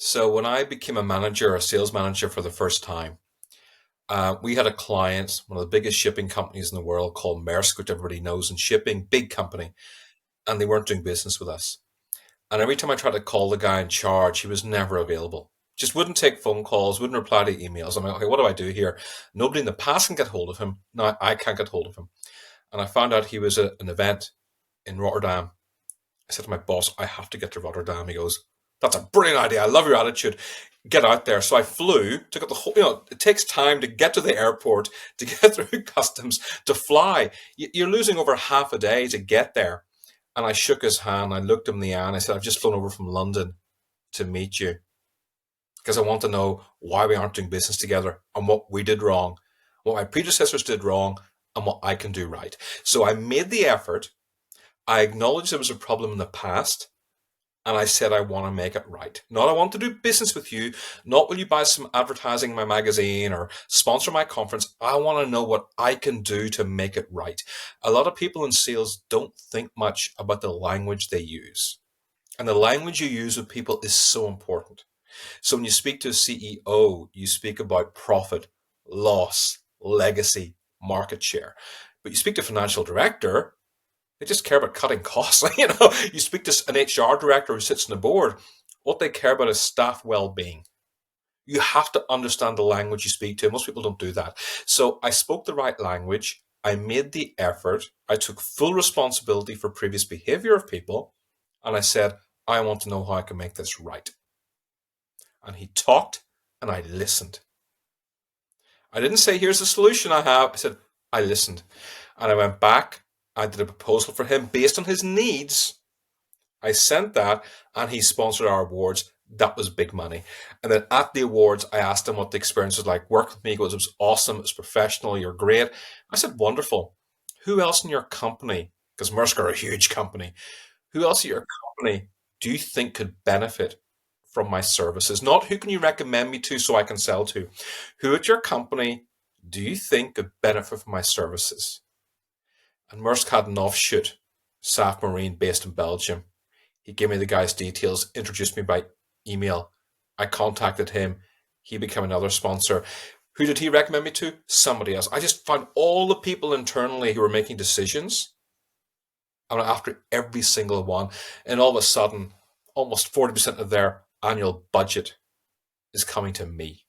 So when I became a manager, a sales manager for the first time, we had a client, one of the biggest shipping companies in the world called Maersk, which everybody knows in shipping, big company, and they weren't doing business with us. And every time I tried to call the guy in charge, he was never available. Just wouldn't take phone calls, wouldn't reply to emails. I'm like, okay, what do I do here? Nobody in the past can get hold of him. Now I can't get hold of him. And I found out he was at an event in Rotterdam. I said to my boss, I have to get to Rotterdam. He goes, that's a brilliant idea. I love your attitude. Get out there. So I flew, took up the whole, it takes time to get to the airport, to get through customs, to fly. You're losing over half a day to get there. And I shook his hand. I looked him in the eye and I said, I've just flown over from London to meet you because I want to know why we aren't doing business together and what we did wrong, what my predecessors did wrong, and what I can do right. So I made the effort. I acknowledged there was a problem in the past. And I said, I want to make it right. Not I want to do business with you. Not will you buy some advertising in my magazine or sponsor my conference. I want to know what I can do to make it right. A lot of people in sales don't think much about the language they use. And the language you use with people is so important. So when you speak to a CEO, you speak about profit, loss, legacy, market share. But you speak to a financial director, they just care about cutting costs. You speak to an HR director who sits on the board. What they care about is staff well-being. You have to understand the language you speak to. Most people don't do that. So I spoke the right language. I made the effort. I took full responsibility for previous behavior of people. And I said, I want to know how I can make this right. And he talked and I listened. I didn't say, here's the solution I have. I said, I listened. And I went back. I did a proposal for him based on his needs. I sent that and he sponsored our awards. That was big money. And then at the awards, I asked him what the experience was like. Work with me. He goes, it was awesome. It was professional. You're great. I said, wonderful. Who else in your company, because Maersk are a huge company, who else in your company do you think could benefit from my services? Not who can you recommend me to so I can sell to. Who at your company do you think could benefit from my services? And Maersk had an offshoot, SAF Marine, based in Belgium. He gave me the guy's details, introduced me by email. I contacted him. He became another sponsor. Who did he recommend me to? Somebody else. I just found all the people internally who were making decisions. And after every single one, and all of a sudden, almost 40% of their annual budget is coming to me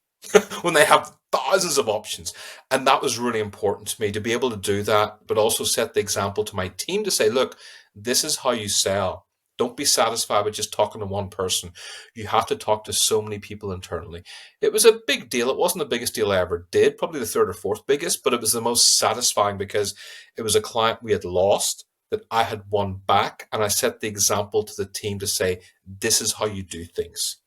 when they have thousands of options. And that was really important to me to be able to do that, but also set the example to my team to say, look, this is how you sell. Don't be satisfied with just talking to one person. You have to talk to so many people internally. It was a big deal. It wasn't the biggest deal I ever did, probably the third or fourth biggest, but it was the most satisfying because it was a client we had lost that I had won back. And I set the example to the team to say, this is how you do things.